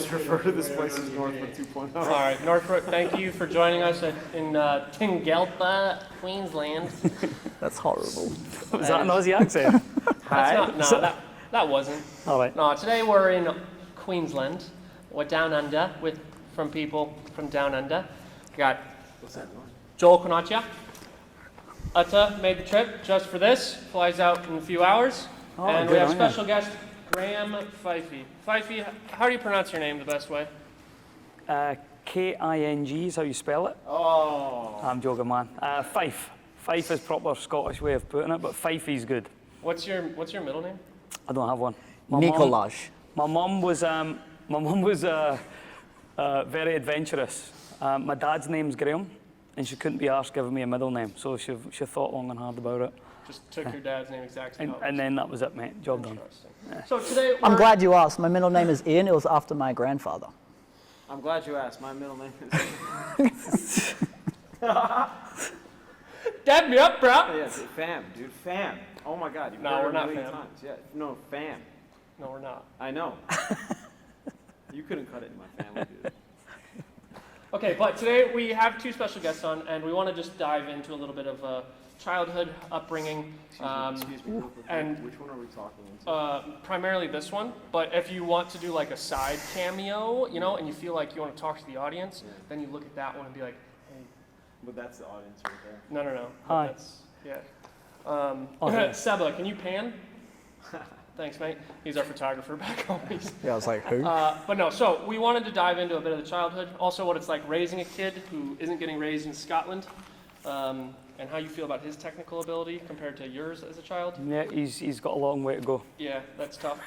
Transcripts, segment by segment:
just refer to this place as Northwood 2.0. All right, Northwood, thank you for joining us in Tingalpa, Queensland. That's horrible. Was that an Aussie accent? That wasn't. All right. No, today we're in Queensland. We're down under from people from down under. We got Joel Cornacchia. Utta made the trip just for this. Flies out in a few hours. Oh, and we have special guest Graham Fyfe. Fyfe, how do you pronounce your name the best way? K-I-N-G is how you spell it. Oh. I'm joking, man. Fyfe. Fyfe is proper Scottish way of putting it, but Fyfe is good. What's your middle name? I don't have one. Nicolaj. My mum was very adventurous. My dad's name's Graham, and she couldn't be arsed giving me a middle name, so she thought long and hard about it. Just took your dad's name exactly. And then that was it, mate. Job done. Yeah. So today I'm glad you asked. My middle name is Ian. It was after my grandfather. I'm glad you asked. My middle name is... Dab me up, bro. Yeah, fam, dude, fam. Oh my God. You've No, heard we're it not a million fam. times. Yeah, no, fam. No, we're not. I know. You couldn't cut it in my family, dude. Okay, but today we have two special guests on, and we want to just dive into a little bit of childhood upbringing. Excuse me, real quick. and- Which one are we talking into? Primarily this one, but if you want to do like a side cameo, you know, and you feel like you want to talk to the audience, then you look at that one and be like, hey, But that's the audience right there. no. Hi. That's, yeah. Okay. Seba, can you pan? Thanks, mate. He's our photographer back home. Yeah, I was like, who? But no, so we wanted to dive into a bit of the childhood, also what it's like raising a kid who isn't getting raised in Scotland, and how you feel about his technical ability compared to yours as a child. Yeah, he's got a long way to go. Yeah, that's tough.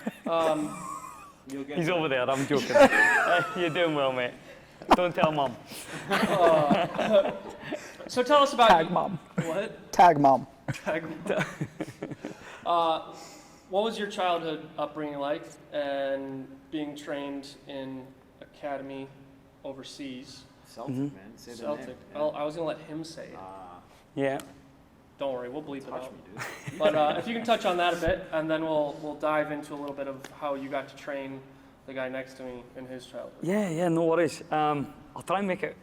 He's over there, I'm joking. You're doing well, mate. Don't tell mum. So tell us about Tag mom. What? Tag mom. Tag what was your childhood upbringing like, and being trained in academy overseas? Celtic, man. Say the Celtic. name. Well, I was gonna let him say it. Yeah. Don't worry, we'll bleep it Touch out. me, dude. But if you can touch on that a bit, and then we'll dive into a little bit of how you got to train the guy next to me in his childhood. Yeah, no worries. I'll try and make it.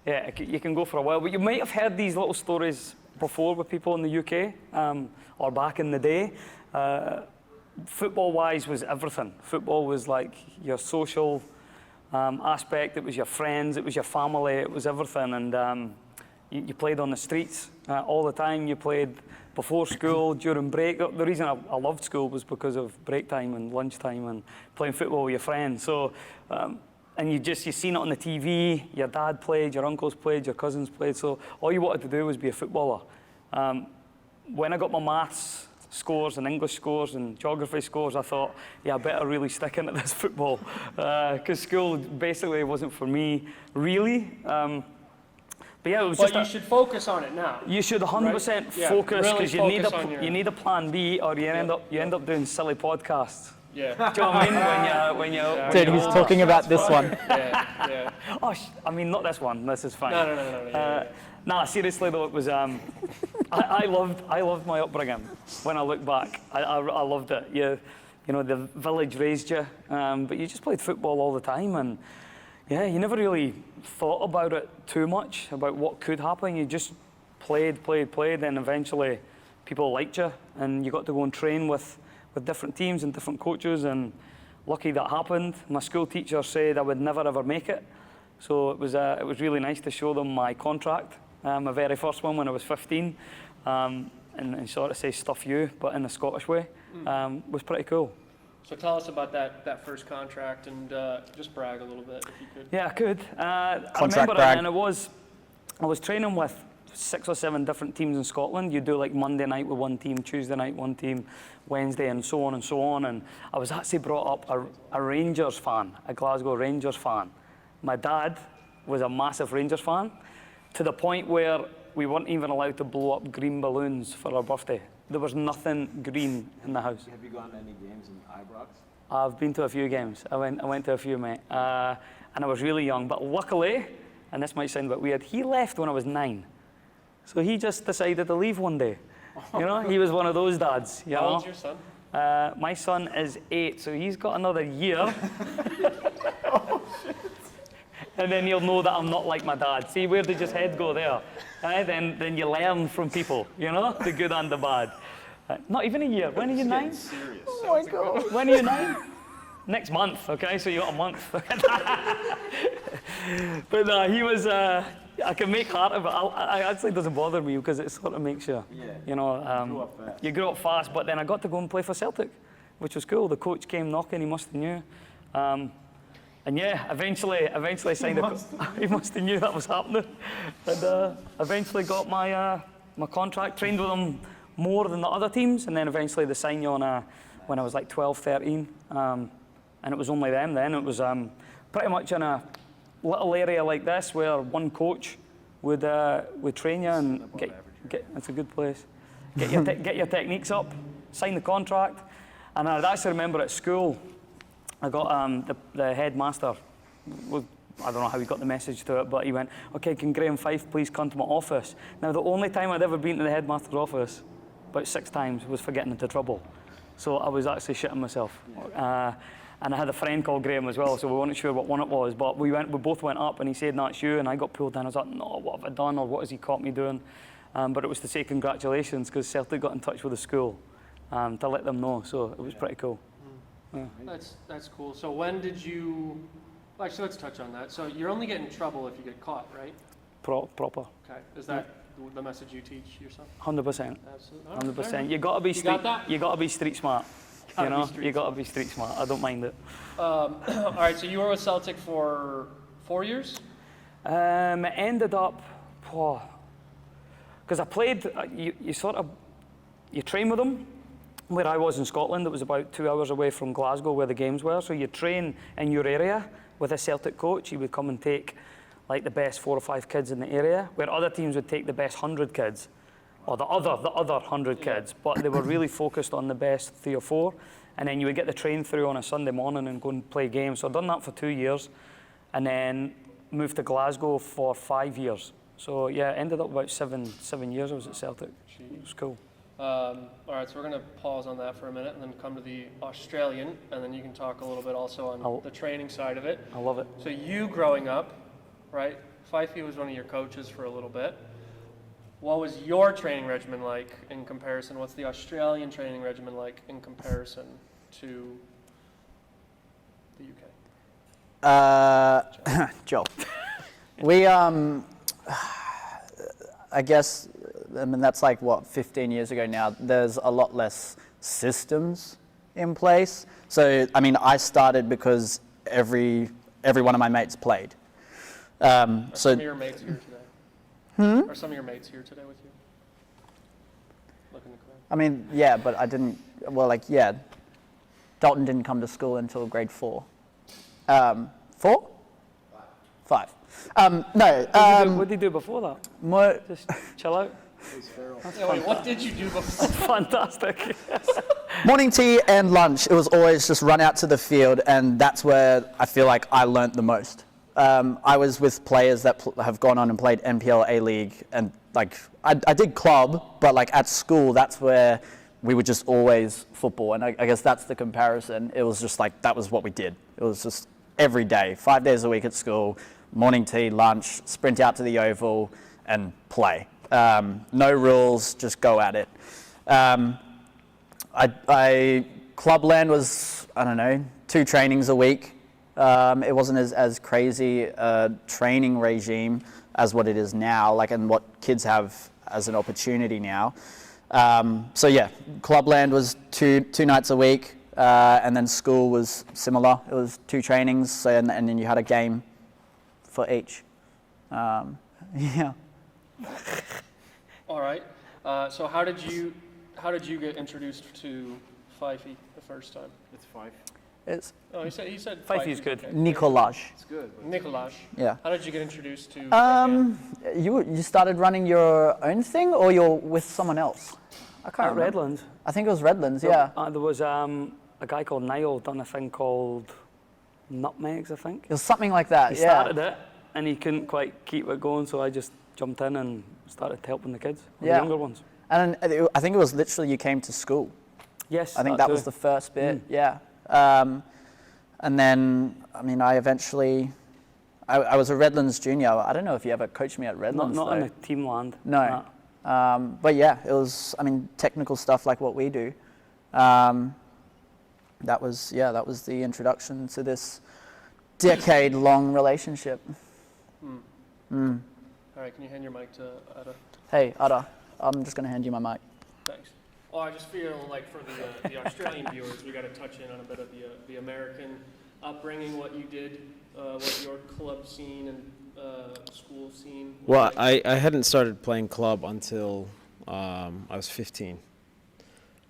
Yeah, you can go for a while, but you might have heard these little stories before with people in the UK, or back in the day. Football-wise was everything. Football was like your social aspect. It was your friends. It was your family. It was everything. And you played on the streets all the time. You played before school, during break. The reason I loved school was because of break time and lunchtime and playing football with your friends. So, and you seen it on the TV. Your dad played, your uncles played, your cousins played. So all you wanted to do was be a footballer. When I got my maths scores and English scores and geography scores, I thought, yeah, I better really stick into this football, because school basically wasn't for me, really. But yeah, it was But you should focus on it now. You should 100% Right? Yeah, focus, really because focus you need a plan B, or you end up doing silly podcasts. Yeah. Do you know what I mean? When you Dude, he's talking about this one. Yeah. Oh, I mean, not this one. This is fine. No. Yeah. Nah, seriously though, it was. I loved my upbringing. When I look back, I loved it. You know, the village raised you, but you just played football all the time, and yeah, you never really thought about it too much, about what could happen. You just played, and eventually people liked you, and you got to go and train with different teams and different coaches, and lucky that happened. My school teacher said I would never ever make it, so it was really nice to show them my contract, my very first one when I was 15, and sort of say stuff you, but in a Scottish way, was pretty cool. So tell us about that first contract, and just brag a little bit if you could. Yeah, I could. I remember brag. it, and I was training with 6 or 7 different teams in Scotland. You do like Monday night with one team, Tuesday night one team, Wednesday, and so on and so on. And I was actually brought up a Rangers fan, a Glasgow Rangers fan. My dad was a massive Rangers fan, to the point where we weren't even allowed to blow up green balloons for our birthday. There was nothing green in the house. Have you gone to any games in Ibrox? I've been to a few games. I went to a few, mate. And I was really young, but luckily, and this might sound a bit weird, he left when I was 9. So he just decided to leave one day. You know, he was one of those dads. How old's your son? My son is 8, so he's got another year. And then you'll know that I'm not like my dad. See, where did his head go there? Then you learn from people, you know, the good and the bad. Not even a year. When are you 9? Serious. Oh my God. When are you 9? Next month, okay? So you got a month. But he was, I can make heart of it. I actually doesn't bother me because it sort of makes you, you know, grew up fast. you grow up fast. But then I got to go and play for Celtic, which was cool. The coach came knocking, he must have knew. And yeah, eventually signed he must have knew that was happening. And eventually got my contract, trained with them more than the other teams, and then eventually they signed you on when I was like 12, 13. And it was only them then. It was pretty much in a little area like this where one coach would train you and get it's a good place. Get your techniques up, sign the contract. And I actually remember at school, I got the headmaster, I don't know how he got the message to it, but he went, okay, can Graham Fyfe please come to my office? Now, the only time I'd ever been to the headmaster's office, about 6 times, was for getting into trouble. So I was actually shitting myself. And I had a friend called Graham as well, so we weren't sure what one it was, but we both went up and he said, no, it's you, and I got pulled down. I was like, no, what have I done, or what has he caught me doing? But it was to say congratulations, because Celtic got in touch with the school to let them know, so it was pretty cool. Yeah. That's cool. So when did you, actually let's touch on that. So you're only getting in trouble if you get caught, right? Proper. Okay. Is that the message you teach yourself? 100%. Absolutely. 100%. You gotta be you gotta be street smart. You know, you gotta be street smart. I don't mind it. All right. So you were with Celtic for 4 years. It ended up, because I played. You train with them. Where I was in Scotland, it was about 2 hours away from Glasgow where the games were. So you train in your area with a Celtic coach. He would come and take like the best 4 or 5 kids in the area, where other teams would take the best 100 kids, or the other 100 kids. But they were really focused on the best 3 or 4. And then you would get the train through on a Sunday morning and go and play games. So I'd done that for 2 years, and then moved to Glasgow for 5 years. So yeah, ended up about seven years I was at Celtic. It was cool. All right, so we're going to pause on that for a minute and then come to the Australian, and then you can talk a little bit also on the training side of it. I love it. So you growing up, right, Fyfe was one of your coaches for a little bit. What was your training regimen like in comparison? What's the Australian training regimen like in comparison to the UK? Joel. We, I guess, I mean, that's like, what, 15 years ago now. There's a lot less systems in place. So, I mean, I started because every one of my mates played. Are some of your mates here today? Are some of your mates here today with you? Look in the crowd. I mean, yeah, but I didn't, well, like, yeah, Dalton didn't come to school until grade 4. 4? 5. No. What did you do before that? More, Just chill out. Yeah, wait, what did you do before? Fantastic. morning tea and lunch, it was always just run out to the field, and that's where I feel like I learnt the most. I was with players that have gone on and played NPL A-League, and like I did club, but like at school, that's where we were just always football, and I guess that's the comparison. It was just like, that was what we did. It was just every day, 5 days a week at school, morning tea, lunch, sprint out to the oval, and play. No rules, just go at it. Clubland was, I don't know, 2 trainings a week. It wasn't as crazy a training regime as what it is now, like, and what kids have as an opportunity now. So yeah, Clubland was two nights a week, and then school was similar. It was 2 trainings, so, and then you had a game for each. Yeah. All right. So how did you get introduced to Fyfe the first time? It's 5. It's Oh, he said Fyfe's good. Okay. Nicolaj. It's good. But Nicolaj. Yeah. How did you get introduced to? You started running your own thing, or you're with someone else? I can't At remember. Redlands. I think it was Redlands, yeah. There was a guy called Niall done a thing called Nutmegs, I think. It was something like that, He yeah. started it, and he couldn't quite keep it going, so I just jumped in and started helping the kids, the Yeah. younger ones. And I think it was literally you came to school. Yes, I think that was too. the first bit, yeah. And then, I mean, I eventually, I was a Redlands junior. I don't know if you ever coached me at Redlands. Not in though. the team land. No. But yeah, it was, I mean, technical stuff like what we do. That was the introduction to this decade-long relationship. All right, can you hand your mic to Ada? Hey, Ada, I'm just going to hand you my mic. Thanks. Oh, I just feel like for the Australian viewers, we got to touch in on a bit of the American upbringing, what you did, what your club scene and school scene. Well, I hadn't started playing club until I was 15.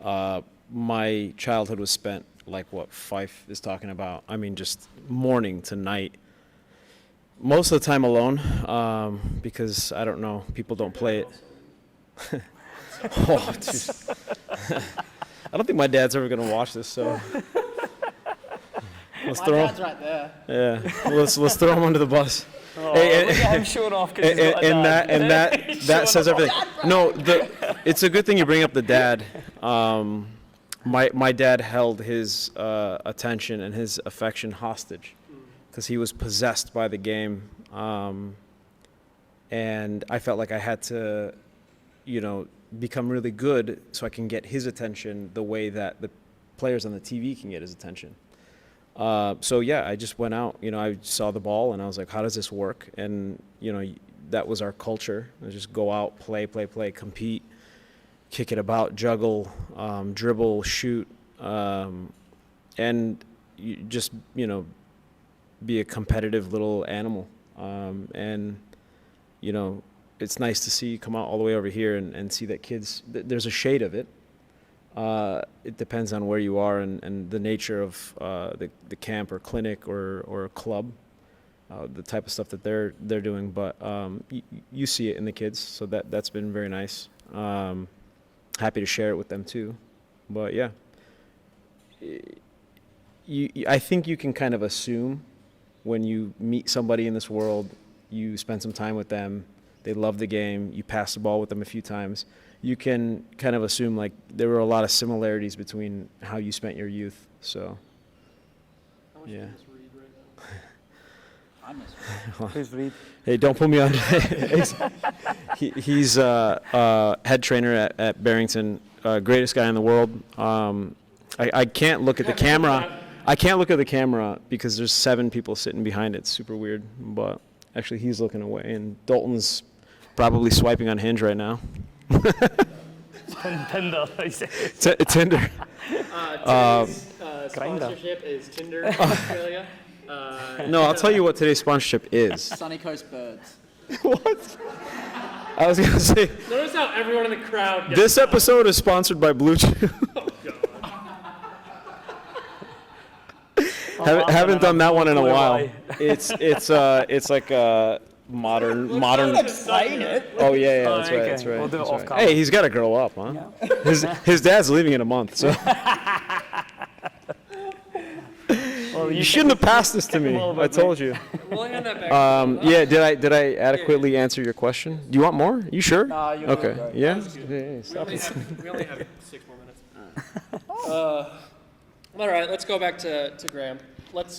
My childhood was spent like what Fyfe is talking about. I mean, just morning to night. Most of the time alone, because I don't know, people don't play it. Oh, dude. I don't think my dad's ever gonna watch this, so let's throw him. right there. Yeah, let's throw him under the bus. Oh, Hey, look at him showing off because and that says everything. No, it's a good thing you bring up the dad. My dad held his attention and his affection hostage because he was possessed by the game, and I felt like I had to, become really good so I can get his attention the way that the players on the TV can get his attention. So yeah, I just went out, I saw the ball and I was like, how does this work? And, that was our culture. I just go out, play, compete, kick it about, juggle, dribble, shoot, and you just, be a competitive little animal. And, it's nice to see you come out all the way over here and see that kids, there's a shade of it. It depends on where you are and the nature of the camp or clinic or club, the type of stuff that they're doing. But you see it in the kids, so that's been very nice. Happy to share it with them too. But yeah, I think you can kind of assume when you meet somebody in this world, you spend some time with them, they love the game, you pass the ball with them a few times, you can kind of assume like there were a lot of similarities between how you spent your youth. So, yeah. Who's Reed? Hey, don't put me on. He's head trainer at Barrington, greatest guy in the world. I can't look at the camera. I can't look at the camera because there's 7 people sitting behind it. It's super weird, but actually he's looking away, and Dalton's probably swiping on Hinge right now. Tinder. Tinder. Sponsorship is Tinder in Australia. No, I'll tell you what today's sponsorship is. Sunny Coast Birds. What? I was going to say, Notice how everyone in the crowd gets this episode is sponsored by Blue Chew. Oh, God. Haven't done that one in a while. It's like a modern. Explain it. Oh yeah, Oh, that's right. okay. That's right. We'll do it that's off right. camera. Hey, he's got to grow up, huh? Yeah. His dad's leaving in a month, so Well, you shouldn't have passed this to me. I told you. We'll hand that back. Yeah, did I adequately answer your question? Do you want more? You sure? Nah, you're Okay. good. Yeah. We only have 6 more minutes. All right, let's go back to Graham. Let's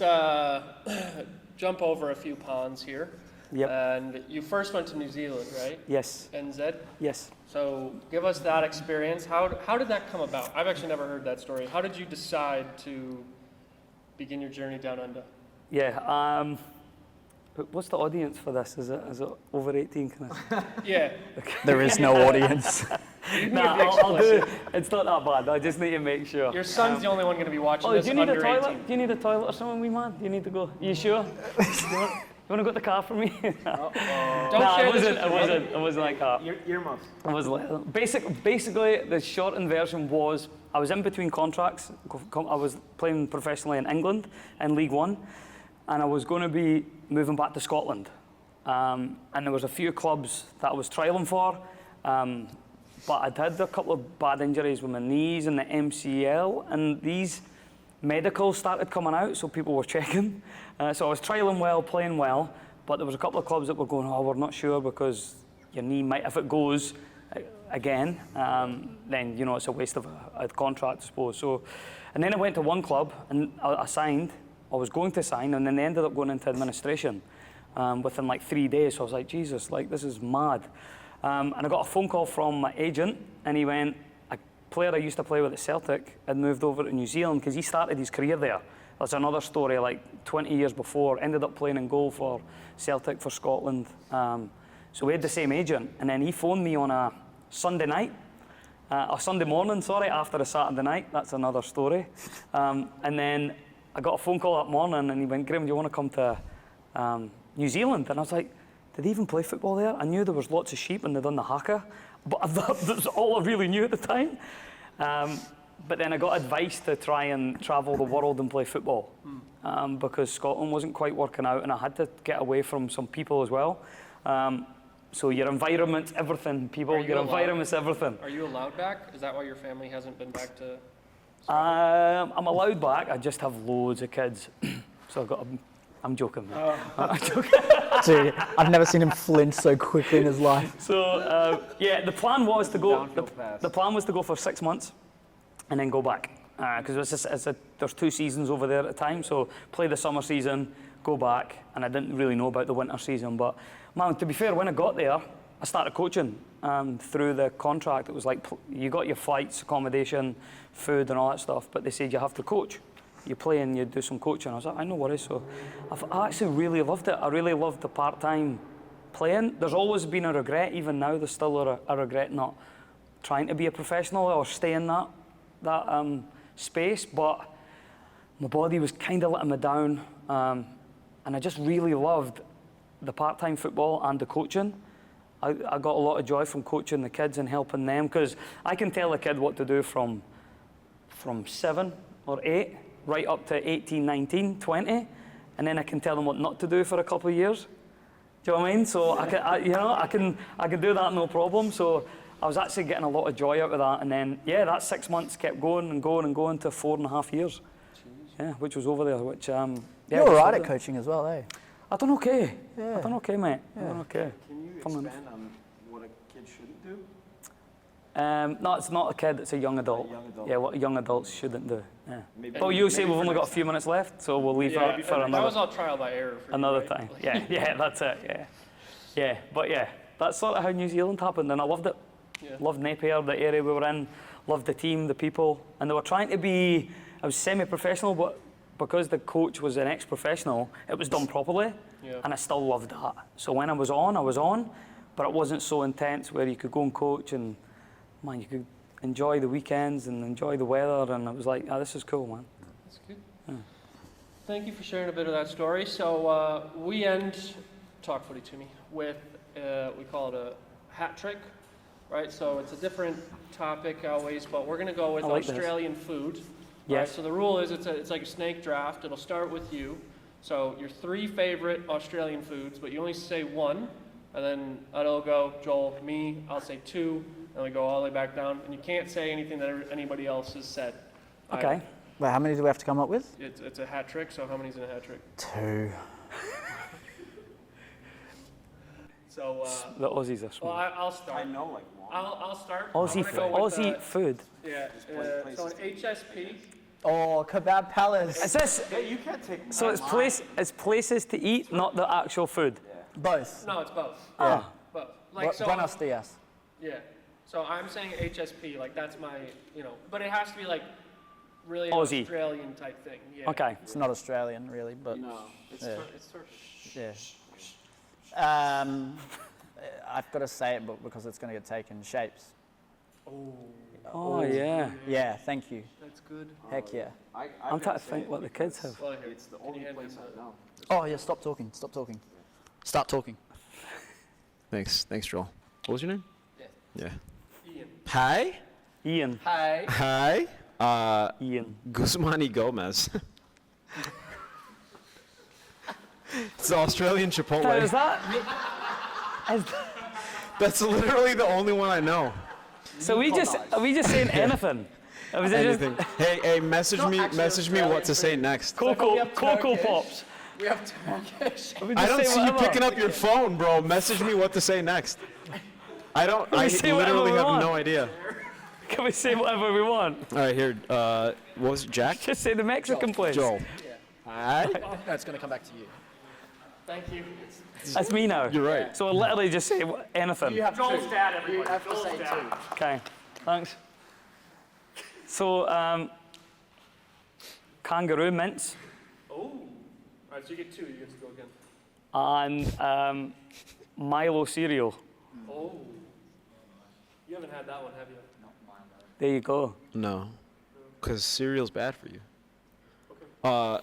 jump over a few ponds here. Yep. And you first went to New Zealand, right? Yes. NZ. Yes. So give us that experience. How did that come about? I've actually never heard that story. How did you decide to begin your journey down under? Yeah. What's the audience for this? Is it over 18? Can I? Yeah. There is no audience. Nah, I'll do it. It's not that bad. I just need to make sure. Your son's the only one going to be watching Oh, this do you need a under toilet? 18. Do you need a toilet or something, wee man? Do you need to go? You sure? You want to go to the car for me? Don't Nah, share it this wasn't. with It wasn't like that. Earmuffs. It was like, basically, the shortened version was I was in between contracts. I was playing professionally in England in League One, and I was going to be moving back to Scotland. And there was a few clubs that I was trialling for, but I'd had a couple of bad injuries with my knees and the MCL, and these medicals started coming out, so people were checking. So I was trialling well, playing well, but there was a couple of clubs that were going, oh, we're not sure because your knee might, if it goes again, then, it's a waste of a contract, I suppose. So, and then I went to one club and I signed, I was going to sign, and then they ended up going into administration within like 3 days. So I was like, Jesus, like this is mad. And I got a phone call from my agent, and he went, a player I used to play with at Celtic had moved over to New Zealand because he started his career there. That's another story, like 20 years before, ended up playing in goal for Celtic, for Scotland. So we had the same agent, and then he phoned me on a Sunday night, a Sunday morning, sorry, after a Saturday night. That's another story. And then I got a phone call that morning, and he went, Graham, do you want to come to New Zealand? And I was like, did they even play football there? I knew there was lots of sheep and they'd done the haka, but that's all I really knew at the time. But then I got advice to try and travel the world and play football because Scotland wasn't quite working out, and I had to get away from some people as well. So your environment's everything, people. Your environment's everything. Are you allowed back? Is that why your family hasn't been back to? I'm allowed back. I just have loads of kids, so I've got. I'm joking. Man. I'm joking. Dude, I've never seen him flinch so quickly in his life. So yeah, the plan was to go. The plan was to go for 6 months, and then go back because there's 2 seasons over there at the time. So play the summer season, go back, and I didn't really know about the winter season. But man, to be fair, when I got there, I started coaching through the contract. It was like you got your flights, accommodation, food, and all that stuff. But they said you have to coach. You play and you do some coaching. I was like, I no worries. So I actually really loved it. I really loved the part-time playing. There's always been a regret, even now there's still a regret not trying to be a professional or stay in that space, but my body was kind of letting me down, and I just really loved the part-time football and the coaching. I got a lot of joy from coaching the kids and helping them, because I can tell a kid what to do from 7 or 8 right up to 18, 19, 20, and then I can tell them what not to do for a couple of years. Do you know what I mean? So I can do that no problem. So I was actually getting a lot of joy out of that, and then yeah, that 6 months kept going and going and going to 4.5 years. Yeah, which was over there. Which yeah, You're all right at coaching as well, eh? I done okay. Yeah. I done okay, mate. Yeah. I done okay. Can you Fun expand on what a kid shouldn't do? No, it's not a kid, it's a young adult. young adult. Yeah, what young adults shouldn't do. Yeah. Maybe- But you say maybe we've for only got a next few minutes left, so we'll leave that for That was another, all trial by error for you, another right? time. Yeah, yeah, that's it, yeah. Yeah, but yeah, that's sort of how New Zealand happened, and I loved it. Yeah. Loved Napier, the area we were in, loved the team, the people, and they were trying to be, I was semi-professional, but because the coach was an ex-professional, it was done properly, Yeah. and I still loved that. So when I was on, but it wasn't so intense where you could go and coach and, man, you could enjoy the weekends and enjoy the weather, and I was like, this is cool, man. That's good. Thank you for sharing a bit of that story. So we end Talk Footy to Me with, we call it a hat trick, right? So it's a different topic always, but we're going to go with I like this. Australian food. Yes. Right? So the rule is it's like a snake draft. It'll start with you. So your 3 favorite Australian foods, but you only say 1, and then it'll go Joel, me, I'll say 2, and we go all the way back down. And you can't say anything that anybody else has said. Okay. Wait, how many do we have to come up with? It's a hat trick, so how many's in a hat trick? 2. So, The Aussies are well, smart. I'll start. know like one. I'll start. Aussie, I'm gonna go with, Aussie food. Yeah, places so an HSP. Oh, Kebab Palace. Is this, Yeah, you can't take. so it's places to eat, not the actual food? Both. No, it's both. Ah. But like so. Buenos dias. Yeah. So I'm saying HSP, like that's my, but it has to be like really Aussie. Australian type thing. Yeah. Okay. It's not Australian, really, but No, it's Yeah. sort of. yeah. I've got to say it, but because it's going to get taken. Shapes. Oh, yeah. Yeah, thank you. That's good. Heck yeah. I'm trying to think what the kids have. Well, here, It's the can you only hand place him I know. Oh yeah, stop talking. Stop talking. Start talking. Thanks, Joel. What was your name? Yeah. Yeah. Ian. Hi. Ian. Hi. Hi. Ian. Guzmani Gomez. It's the Australian Now, Chipotle. is that? Is, That's literally the only one I know. so are we just saying anything? Or was it just Anything. Hey, message me what to say next. Cocoa Pops? We have Turkish. Are we I just don't saying see you whatever? picking up your phone, bro. Message me what to say next. I say whatever literally we have want. no idea. Can we say whatever we want? All right, here. What was it, Jack? Just say the Mexican place. Joel. It's going to come back to you. Thank you. That's me now. You're right. So I'll literally just say anything. Joel's dad, everybody. You have to Joel's say dad. two. Okay, thanks. So, kangaroo mints Oh. All right, so you get two. You get to go again. and Milo cereal. Oh. You haven't had that one, have you? There you go. No, because cereal's bad for you. I'm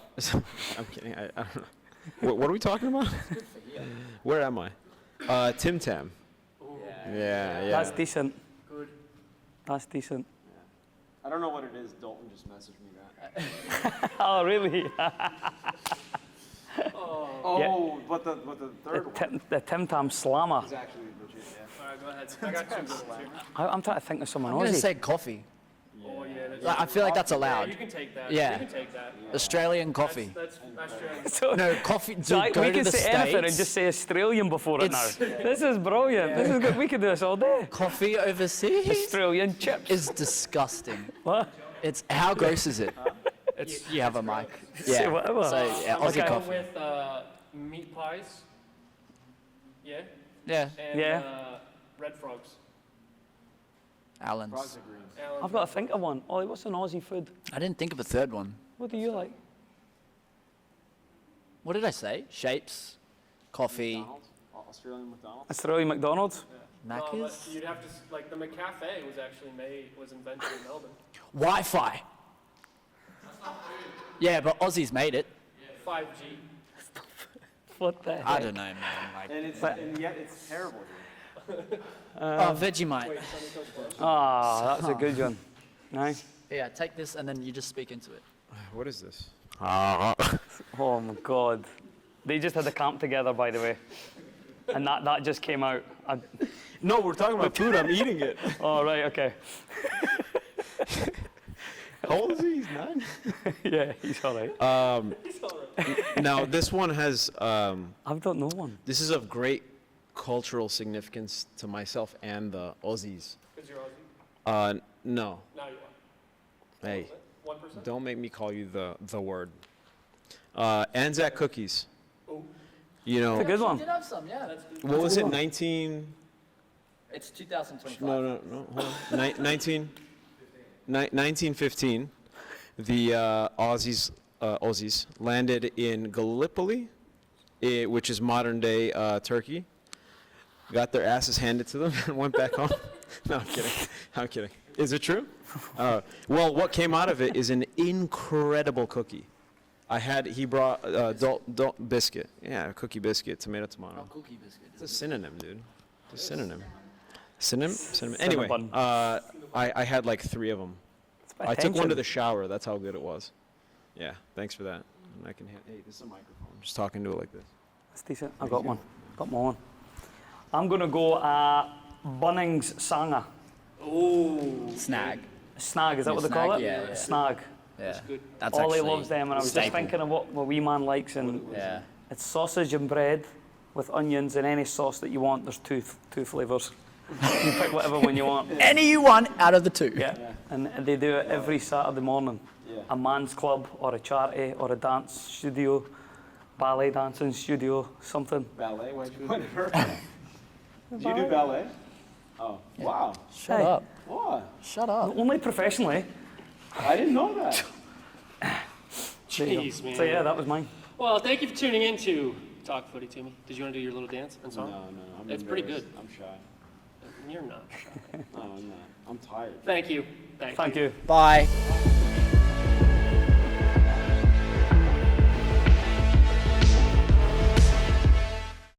kidding. I don't know. What are we talking about? Where am I? Tim Tam. Yeah. That's decent. Good. That's decent. I don't know what it is. Dalton just messaged me that. Oh, really? Oh, but the third one The Tim Tam Slammer. is actually legit. Yeah. All right, go ahead. I got two good ones here. I'm trying to think of someone I'm going to Aussie. say coffee. Oh, yeah. That's I feel like that's Yeah, allowed. you can take that. Yeah. You can take that. Australian coffee. That's Australian. So, No, coffee. Dude, so go we to can the say anything and States. just say Australian before it now. It's- This is brilliant. This is good. We could do this all day. Coffee overseas Australian chips. is disgusting. What? It's how gross is it? You have a mic. Say whatever. So yeah, Aussie Okay. coffee. With meat pies. Yeah. Yeah, And Yeah. red frogs. Alan's. Alan. I've got to think of one. Ollie, what's an Aussie food? I didn't think of a third one. What do you like? What did I say? Shapes, coffee, Australian McDonald's. Australian McDonald's? But Macca's, you'd have to like the McCafe was actually was invented in Melbourne. Wi-Fi. Yeah, but Aussies made it. 5G. What the heck? I don't know, man. Like, And yet it's terrible here. oh, Vegemite. Ah, that's a good one. Nice. Yeah, take this and then you just speak into it. What is this? Oh my God. They just had a camp together, by the way. And that just came out. No, we're talking about food. I'm eating it. Oh, right, okay. How old is he? He's 9. Yeah, he's all right. Now, this one has, I don't know one. this is of great cultural significance to myself and the Aussies. Because you're Aussie. No. Now you are. Hey, 1%. don't make me call you the word. Anzac cookies. Oh. You know, It's a good one. did have some, yeah. what was it, 19... It's 2025. No, hold on. 1915, the Aussies landed in Gallipoli, which is modern-day Turkey. Got their asses handed to them and went back home. No, I'm kidding. I'm kidding. Is it true? Well, what came out of it is an incredible cookie. He brought biscuit. Yeah, cookie biscuit, tomato. Cookie biscuit. It's a synonym, dude. It's a synonym. Synonym? Anyway, Cinnabon. I had like 3 of them. By I took one to attention. the shower. That's how good it was. Yeah, thanks for that. And I can hey, this is a microphone. I'm just talking to it like this. That's decent. I got one. Got my one. I'm going to go Bunnings Sanger. Oh. Snag. Snag, is that what they Snag, call it? yeah, yeah. Snag. Yeah. good. That's Ollie actually loves them, and I was just staple. thinking of what my wee man likes, and Yeah. it's sausage and bread with onions and any sauce that you want. There's two flavours. You pick whatever one you want. Any you want out of the 2. Yeah. And they do it every Saturday morning. Yeah. A man's club or a charity or a dance studio, ballet dancing studio, something. Ballet? Whatever. Did you do ballet? Oh, wow. Shut Hey. up. What? Shut up. Only professionally. I didn't know that. Jeez, man. So yeah, that was mine. Well, thank you for tuning in to Talk Footy to me. Did you want to do your little dance and No, song? I'm It's pretty embarrassed. good. I'm shy. You're not shy. No, I'm not. I'm tired. Thank you. Thank you. Bye.